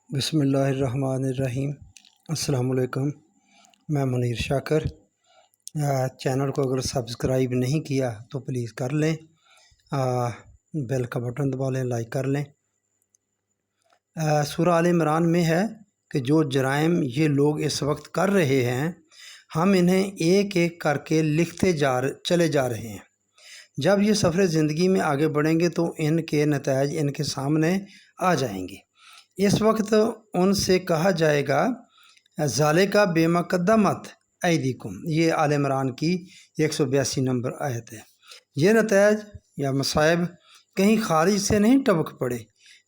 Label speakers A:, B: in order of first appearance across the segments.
A: بسم اللہ الرحمن الرحیم۔ السلام علیکم، میں منیر شاکر۔ چینل کو اگر سبسکرائب نہیں کیا تو پلیز کر لیں، بیل کا بٹن دبا لیں، لائک کر لیں۔ سورہ آل عمران میں ہے کہ جو جرائم یہ لوگ اس وقت کر رہے ہیں ہم انہیں ایک ایک کر کے لکھتے چلے جا رہے ہیں۔ جب یہ سفر زندگی میں آگے بڑھیں گے تو ان کے نتائج ان کے سامنے آ جائیں گے۔ اس وقت ان سے کہا جائے گا ذالکا بما قدمت ایدیکم، یہ آل عمران کی 182 نمبر آیت ہے۔ یہ نتائج یا مصائب کہیں خارج سے نہیں ٹپک پڑے،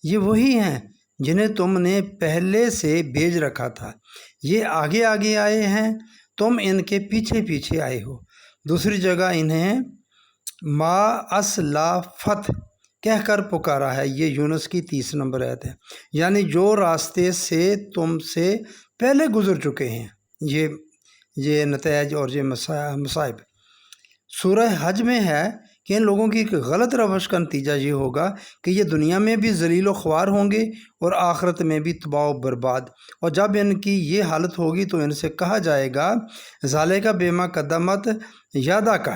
A: یہ وہی ہیں جنہیں تم نے پہلے سے بھیج رکھا تھا۔ یہ آگے آگے آئے ہیں، تم ان کے پیچھے پیچھے آئے ہو۔ دوسری جگہ انہیں ما اسلافت کہہ کر پکارا ہے، یہ یونس کی 30 نمبر آیت ہے، یعنی جو راستے سے تم سے پہلے گزر چکے ہیں۔ یہ نتائج اور یہ مصائب سورہ حج میں ہے کہ ان لوگوں کی ایک غلط روش کا نتیجہ یہ ہوگا کہ یہ دنیا میں بھی ذلیل و خوار ہوں گے اور آخرت میں بھی تباہ و برباد۔ اور جب ان کی یہ حالت ہوگی تو ان سے کہا جائے گا ذالکا بما قدمت یداک،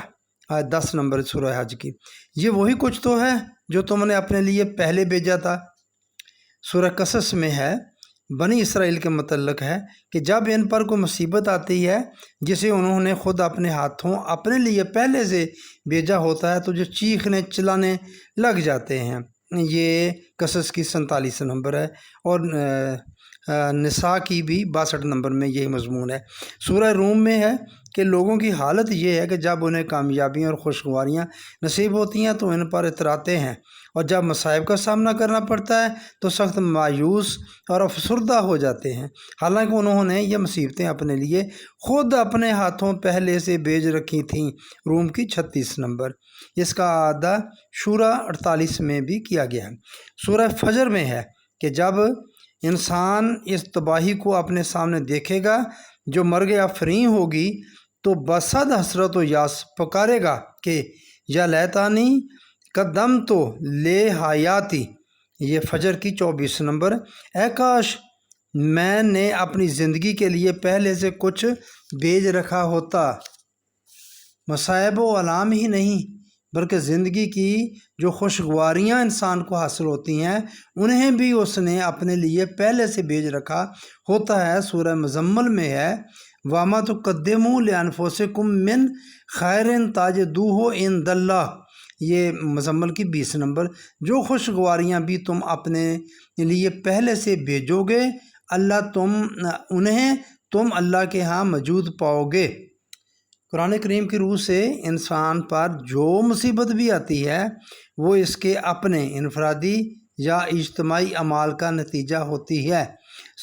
A: 10 نمبر سورہ حج کی، یہ وہی کچھ تو ہے جو تم نے اپنے لیے پہلے بھیجا تھا۔ سورہ قصص میں ہے، بنی اسرائیل کے متعلق ہے کہ جب ان پر کوئی مصیبت آتی ہے جسے انہوں نے خود اپنے ہاتھوں اپنے لیے پہلے سے بھیجا ہوتا ہے تو جو چیخنے چلانے لگ جاتے ہیں، یہ قصص کی 47 نمبر ہے، اور نساء کی بھی 62 نمبر میں یہی مضمون ہے۔ سورہ روم میں ہے کہ لوگوں کی حالت یہ ہے کہ جب انہیں کامیابیاں اور خوشگواریاں نصیب ہوتی ہیں تو ان پر اتراتے ہیں، اور جب مصائب کا سامنا کرنا پڑتا ہے تو سخت مایوس اور افسردہ ہو جاتے ہیں، حالانکہ انہوں نے یہ مصیبتیں اپنے لیے خود اپنے ہاتھوں پہلے سے بھیج رکھی تھیں۔ روم کی 36 نمبر، اس کا اعادہ شورا 48 میں بھی کیا گیا ہے۔ سورہ فجر میں ہے کہ جب انسان اس تباہی کو اپنے سامنے دیکھے گا جو مرگ آفرین ہوگی تو بصد حسرت و یاس پکارے گا کہ یا لیتانی قدمت لے حیاتی، یہ فجر کی 24 نمبر، اے کاش میں نے اپنی زندگی کے لیے پہلے سے کچھ بھیج رکھا ہوتا۔ مصائب و علام ہی نہیں بلکہ زندگی کی جو خوشگواریاں انسان کو حاصل ہوتی ہیں انہیں بھی اس نے اپنے لیے پہلے سے بھیج رکھا ہوتا ہے۔ سورہ مزمل میں ہے وَمَا تُقَدِّمُوا لِأَنفُسِكُم مِّن خَيْرٍ تَجِدُوهُ عِندَ اللَّهِ، یہ مزمل کی 20 نمبر، جو خوشگواریاں بھی تم اپنے لیے پہلے سے بھیجو گے تم اللہ کے ہاں موجود پاؤ گے۔ قرآن کریم کی روح سے انسان پر جو مصیبت بھی آتی ہے وہ اس کے اپنے انفرادی یا اجتماعی اعمال کا نتیجہ ہوتی ہے۔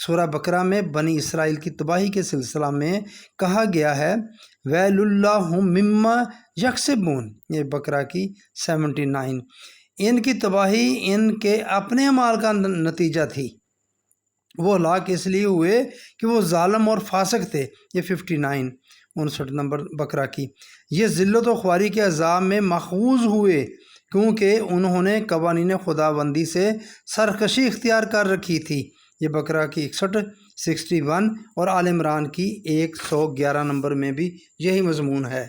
A: سورہ بقرہ میں بنی اسرائیل کی تباہی کے سلسلہ میں کہا گیا ہے ویل لہم مما یکسبون، یہ بقرہ کی 79، ان کی تباہی ان کے اپنے اعمال کا نتیجہ تھی، وہ ہلاک اس لیے ہوئے کہ وہ ظالم اور فاسق تھے، یہ 59 نمبر بقرہ کی۔ یہ ذلت و خواری کے عذاب میں ماخوذ ہوئے کیونکہ انہوں نے قوانین خداوندی سے سرکشی اختیار کر رکھی تھی، یہ بقرہ کی 61 اور آل عمران کی 111 نمبر میں بھی یہی مضمون ہے۔